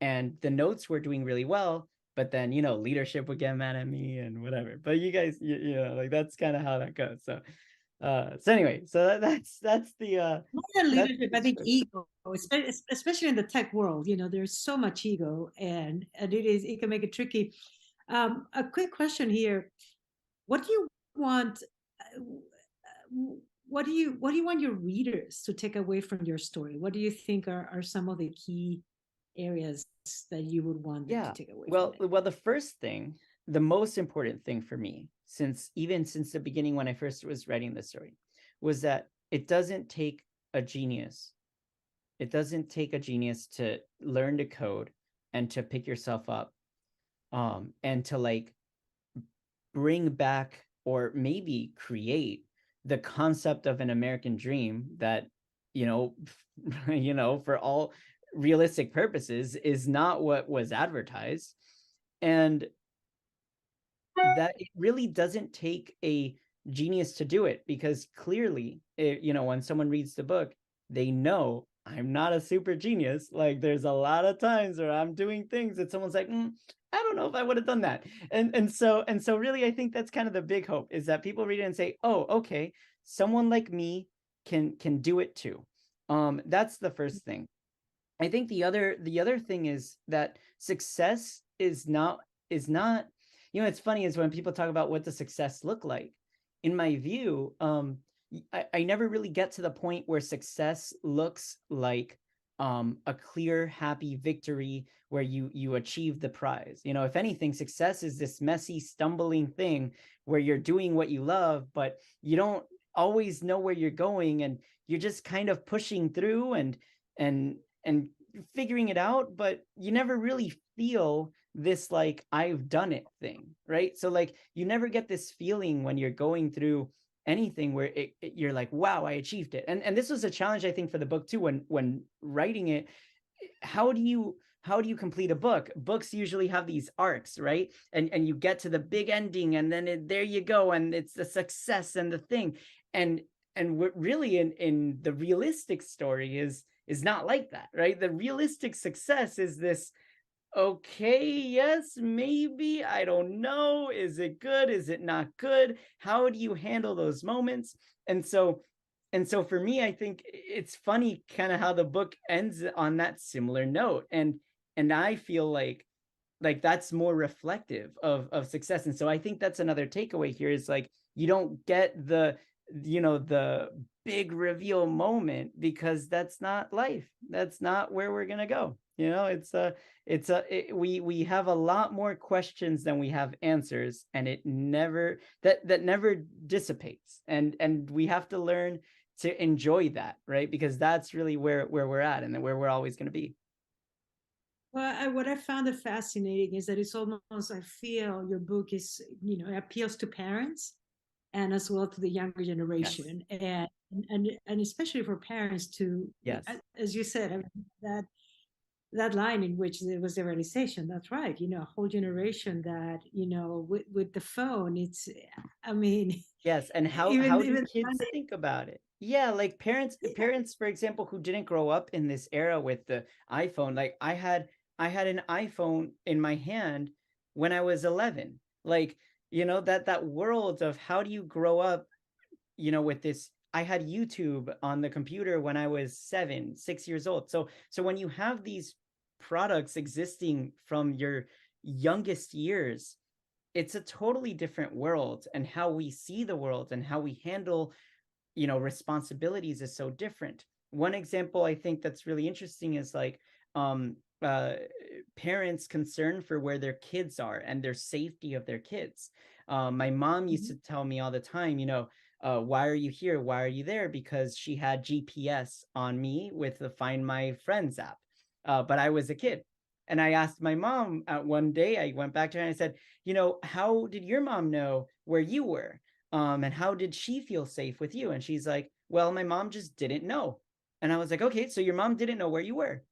Speaker 3: And the notes were doing really well, but then leadership would get mad at me and whatever. But you guys, like that's kind of how that goes. So anyway, so that's the
Speaker 2: More than
Speaker 3: that's
Speaker 2: leadership, I think ego, especially in the tech world. There's so much ego, and it can make it tricky. A quick question here: what do you want? What do you want your readers to take away from your story? What do you think are some of the key areas that you would want them to take away from it?
Speaker 3: Well, the first thing, the most important thing for me, since the beginning when I first was writing this story, was that it doesn't take a genius. It doesn't take a genius to learn to code and to pick yourself up, and to like bring back or maybe create the concept of an American dream that, for all realistic purposes is not what was advertised. And that it really doesn't take a genius to do it, because clearly, when someone reads the book, they know I'm not a super genius. Like there's a lot of times where I'm doing things that someone's like, I don't know if I would have done that. And so really, I think that's kind of the big hope, is that people read it and say, oh, okay, someone like me can do it too. That's the first thing. I think the other thing is that success is not, it's funny is when people talk about what does success look like. In my view, I never really get to the point where success looks like a clear, happy victory where you achieve the prize. If anything, success is this messy, stumbling thing where you're doing what you love, but you don't always know where you're going, and you're just kind of pushing through and figuring it out, but you never really feel this like I've done it thing, right? So like you never get this feeling when you're going through anything where you're like, wow, I achieved it. And this was a challenge, I think, for the book too, when writing it. How do you complete a book? Books usually have these arcs, right? And you get to the big ending, and then there you go, and it's the success and the thing. And what really in the realistic story is not like that, right? The realistic success is this, okay, yes, maybe, I don't know, is it good, is it not good, how do you handle those moments? And so for me, I think it's funny kind of how the book ends on that similar note, and I feel like that's more reflective of success. And so I think that's another takeaway here, is like you don't get the big reveal moment, because that's not life. That's not where we're gonna go. We have a lot more questions than we have answers, and it never never dissipates. And we have to learn to enjoy that, right? Because that's really where we're at, and where we're always going to be.
Speaker 2: Well, what I found it fascinating is that it's almost, I feel your book is, it appeals to parents and as well to the younger generation. Yes. And especially for parents to,
Speaker 3: yes,
Speaker 2: as you said, I mean, that line in which there was the realization, that's right, a whole generation that, with the phone, it's, I mean.
Speaker 3: Yes, and how do kids think about it? Yeah, like parents, for example, who didn't grow up in this era with the iPhone. Like I had an iPhone in my hand when I was 11. Like, that world of how do you grow up, with this. I had YouTube on the computer when I was 6 years old. So when you have these products existing from your youngest years, it's a totally different world, and how we see the world and how we handle, responsibilities is so different. One example I think that's really interesting is like, um uh parents concerned for where their kids are and their safety of their kids. My mom used
Speaker 2: Mhm.
Speaker 3: to tell me all the time, why are you here, why are you there, because she had GPS on me with the Find My Friends app. But I was a kid, and I asked my mom, one day I went back to her and I said, how did your mom know where you were? And how did she feel safe with you? And she's like, well, my mom just didn't know. And I was like, okay, so your mom didn't know where you were?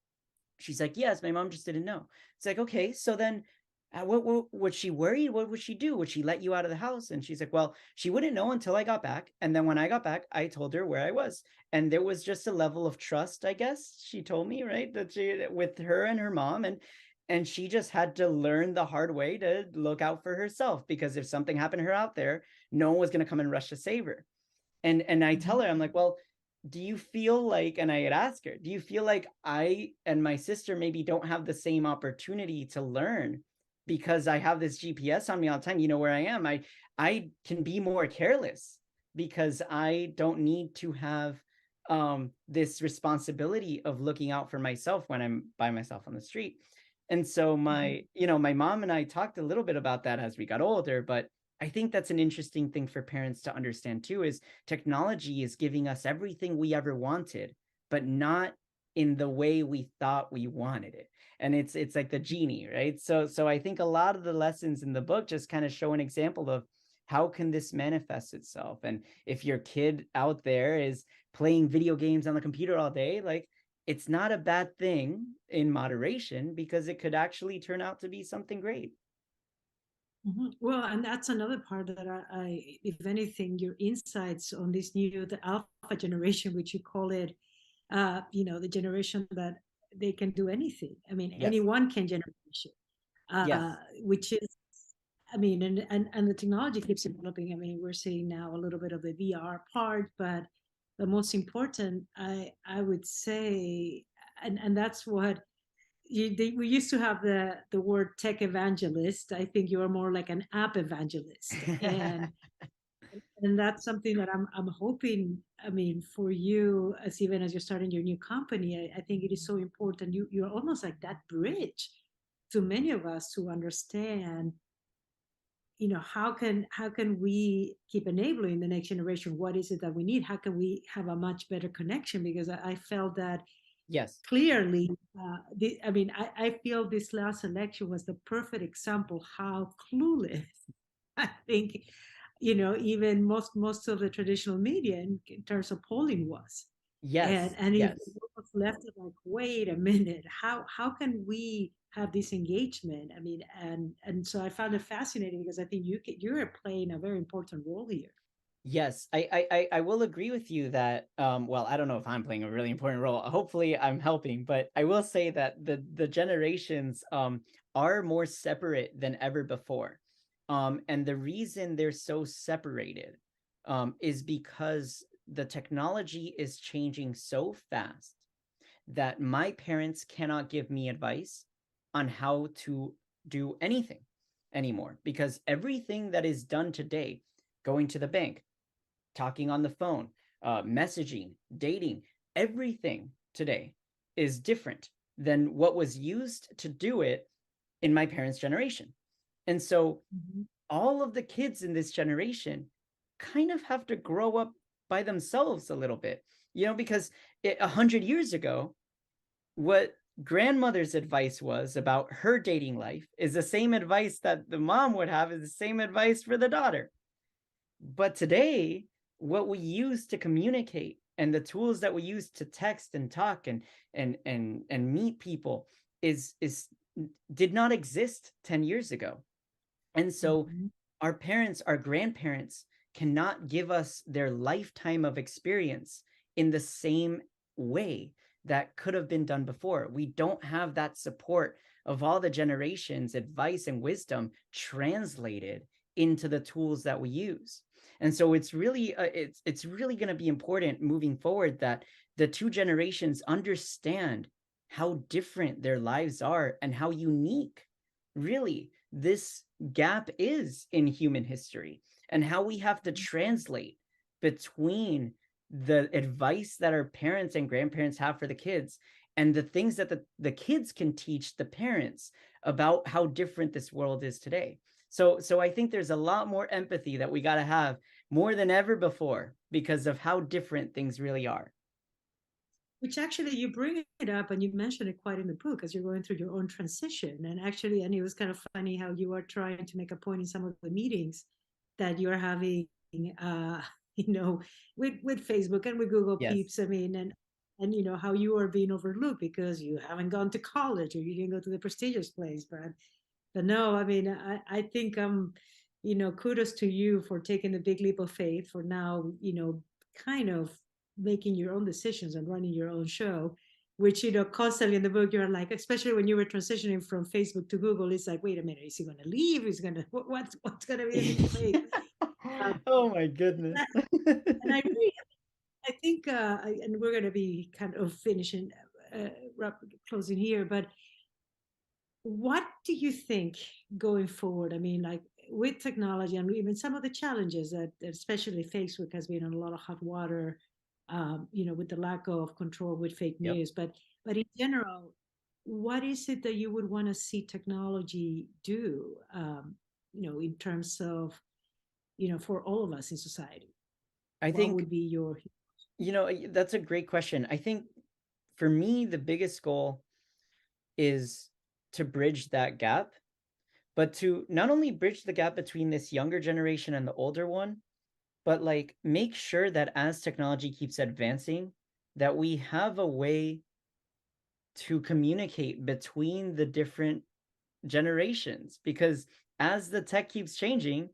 Speaker 3: She's like, yes, my mom just didn't know. It's like, okay, so then what was she worried? What would she do? Would she let you out of the house? And she's like, well, she wouldn't know until I got back. And then when I got back, I told her where I was. And there was just a level of trust, I guess she told me, right? That she, with her and her mom, and she just had to learn the hard way to look out for herself, because if something happened to her out there, no one was going to come and rush to save her. And I tell
Speaker 2: Mhm.
Speaker 3: her, I'm like, well, do you feel like, and I had asked her, do you feel like I and my sister maybe don't have the same opportunity to learn because I have this GPS on me all the time? You know where I am. I can be more careless because I don't need to have this responsibility of looking out for myself when I'm by myself on the street. And so
Speaker 2: Mhm.
Speaker 3: my mom and I talked a little bit about that as we got older, but I think that's an interesting thing for parents to understand too, is technology is giving us everything we ever wanted, but not in the way we thought we wanted it. And it's like the genie, right? So I think a lot of the lessons in the book just kind of show an example of how can this manifest itself. And if your kid out there is playing video games on the computer all day, like, it's not a bad thing in moderation, because it could actually turn out to be something great.
Speaker 2: Mhm. Well, and that's another part that if anything, your insights on this new, the alpha generation, which you call it, the generation that they can do anything. I mean,
Speaker 3: Yes.
Speaker 2: anyone can generation,
Speaker 3: Yes.
Speaker 2: which is, I mean, and the technology keeps developing. I mean, we're seeing now a little bit of the VR part, but the most important, I would say, and that's what we used to have the word tech evangelist. I think you're more like an app evangelist, and that's something that I'm hoping. I mean, for you, as even as you're starting your new company, I think it is so important. You're almost like that bridge to many of us to understand, how can we keep enabling the next generation? What is it that we need? How can we have a much better connection? Because I felt that
Speaker 3: Yes.
Speaker 2: clearly, I mean, I feel this last election was the perfect example how clueless I think, even most of the traditional media in terms of polling was. and
Speaker 3: Yes.
Speaker 2: and it
Speaker 3: Yes.
Speaker 2: was left like, wait a minute, how can we have this engagement? I mean, and so I found it fascinating because I think you're playing a very important role here.
Speaker 3: Yes, I will agree with you that, well, I don't know if I'm playing a really important role. Hopefully I'm helping, but I will say that the generations are more separate than ever before. And the reason they're so separated is because the technology is changing so fast that my parents cannot give me advice on how to do anything anymore, because everything that is done today, going to the bank, talking on the phone, messaging, dating, everything today is different than what was used to do it in my parents' generation. And so
Speaker 2: Mhm.
Speaker 3: all of the kids in this generation kind of have to grow up by themselves a little bit, because 100 years ago, what grandmother's advice was about her dating life is the same advice that the mom would have, is the same advice for the daughter. But today, what we use to communicate and the tools that we use to text and talk and meet people is did not exist 10 years ago. And so
Speaker 2: Mhm.
Speaker 3: our parents, our grandparents cannot give us their lifetime of experience in the same way that could have been done before. We don't have that support of all the generations, advice and wisdom translated into the tools that we use. And so it's really going to be important moving forward that the two generations understand how different their lives are and how unique, really, this gap is in human history, and how we have to translate between the advice that our parents and grandparents have for the kids and the things that the kids can teach the parents about how different this world is today. So I think there's a lot more empathy that we got to have more than ever before because of how different things really are.
Speaker 2: Which actually you bring it up and you mention it quite in the book as you're going through your own transition. And it was kind of funny how you are trying to make a point in some of the meetings that you're having, uh, you know, with Facebook and with Google
Speaker 3: Yes.
Speaker 2: Peeps. I mean, and how you are being overlooked because you haven't gone to college or you didn't go to the prestigious place. But no, I mean, I think kudos to you for taking the big leap of faith for now, kind of making your own decisions and running your own show, which, constantly in the book, you're like, especially when you were transitioning from Facebook to Google, it's like, wait a minute, is he going to leave? Is going to, what's going to be the leap of faith? Um,
Speaker 3: Oh my goodness.
Speaker 2: and I really, I think, and we're going to be kind of finishing, closing here, but what do you think going forward? I mean, like with technology and even some of the challenges that especially Facebook has been in a lot of hot water, with the lack of control with fake
Speaker 3: Yep.
Speaker 2: news. But in general, what is it that you would want to see technology do? In terms of, for all of us in society,
Speaker 3: I
Speaker 2: what
Speaker 3: think,
Speaker 2: would be your?
Speaker 3: that's a great question. I think for me, the biggest goal is to bridge that gap, but to not only bridge the gap between this younger generation and the older one, but like make sure that as technology keeps advancing, that we have a way to communicate between the different generations, because as the tech keeps changing,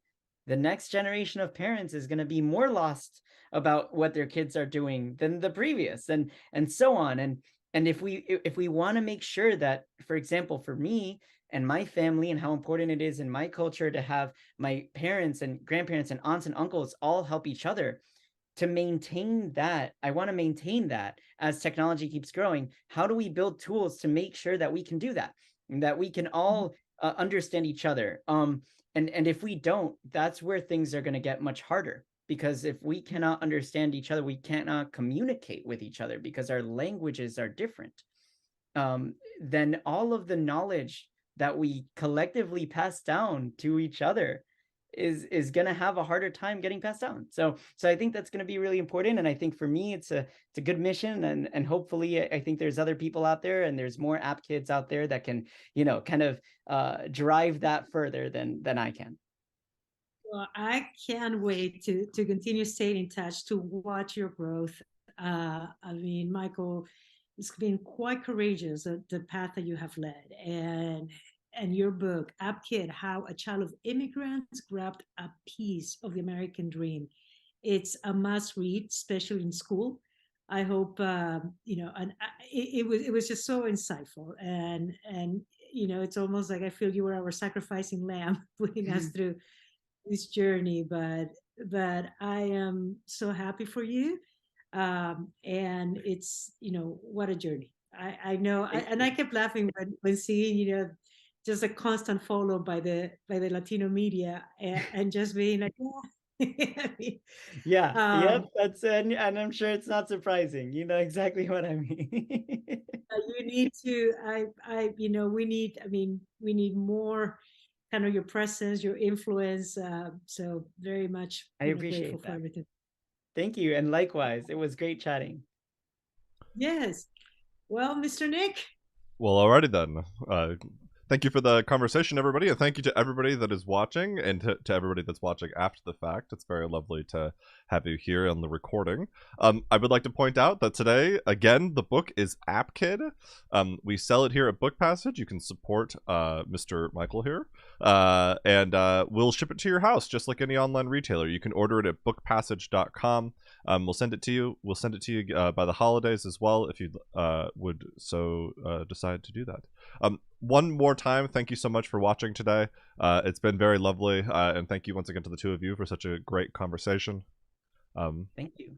Speaker 3: the next generation of parents is going to be more lost about what their kids are doing than the previous, and so on. And if we want to make sure that, for example, for me and my family, and how important it is in my culture to have my parents and grandparents and aunts and uncles all help each other, to maintain that, I want to maintain that as technology keeps growing. How do we build tools to make sure that we can do that, and that we can all understand each other? And if we don't, that's where things are going to get much harder. Because if we cannot understand each other, we cannot communicate with each other because our languages are different. Then all of the knowledge that we collectively pass down to each other is going to have a harder time getting passed down. So I think that's going to be really important, and I think for me it's a good mission, and hopefully I think there's other people out there, and there's more app kids out there that can kind of drive that further than I can.
Speaker 2: Well, I can't wait to continue staying in touch, to watch your growth. I mean, Michael, it's been quite courageous, the path that you have led, and your book, App Kid: How a Child of Immigrants Grabbed a Piece of the American Dream. It's a must read, especially in school. I hope and it was just so insightful, and it's almost like I feel you were our sacrificing lamb, putting us through this journey. But I am so happy for you, and it's what a journey. I know,
Speaker 3: Thank
Speaker 2: and I
Speaker 3: you.
Speaker 2: kept laughing when seeing just a constant follow by the Latino media, and just being like, yeah. I mean,
Speaker 3: Yeah, yep,
Speaker 2: um,
Speaker 3: that's and I'm sure it's not surprising. You know exactly what I mean.
Speaker 2: you need to we need more kind of your presence, your influence, so very much
Speaker 3: I
Speaker 2: grateful
Speaker 3: appreciate
Speaker 2: for
Speaker 3: that.
Speaker 2: everything.
Speaker 3: Thank you, and likewise. It was great chatting.
Speaker 2: Yes. Well, Mr. Nick.
Speaker 1: Well, alrighty then. Thank you for the conversation, everybody, and thank you to everybody that is watching, and to everybody that's watching after the fact. It's very lovely to have you here on the recording. I would like to point out that today, again, the book is App Kid. We sell it here at Book Passage. You can support Mr. Michael here, and we'll ship it to your house, just like any online retailer. You can order it at bookpassage.com. We'll send it to you. We'll send it to you by the holidays as well, if you would so decide to do that. One more time, thank you so much for watching today. It's been very lovely, and thank you once again to the two of you for such a great conversation.
Speaker 3: Thank you.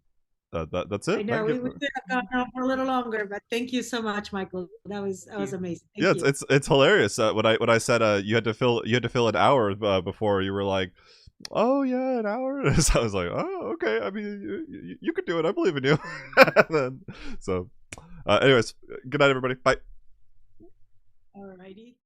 Speaker 1: That's
Speaker 2: I
Speaker 1: it.
Speaker 2: know we could have gone on for a little longer, but thank you so much, Michael. That was amazing. Thank
Speaker 1: Yeah,
Speaker 2: you.
Speaker 1: it's hilarious. When I said you had to fill an hour before, you were like, oh yeah, an hour. So I was like, oh okay. I mean, you could do it. I believe in you. And then, so, anyways, good night, everybody. Bye.
Speaker 2: All righty.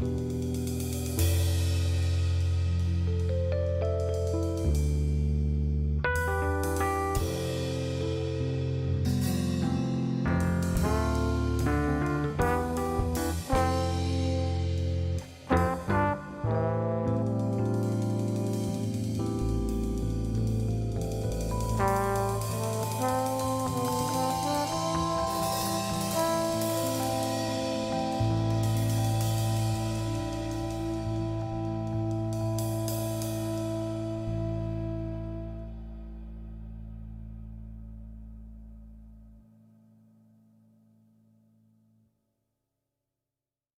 Speaker 2: Thank you.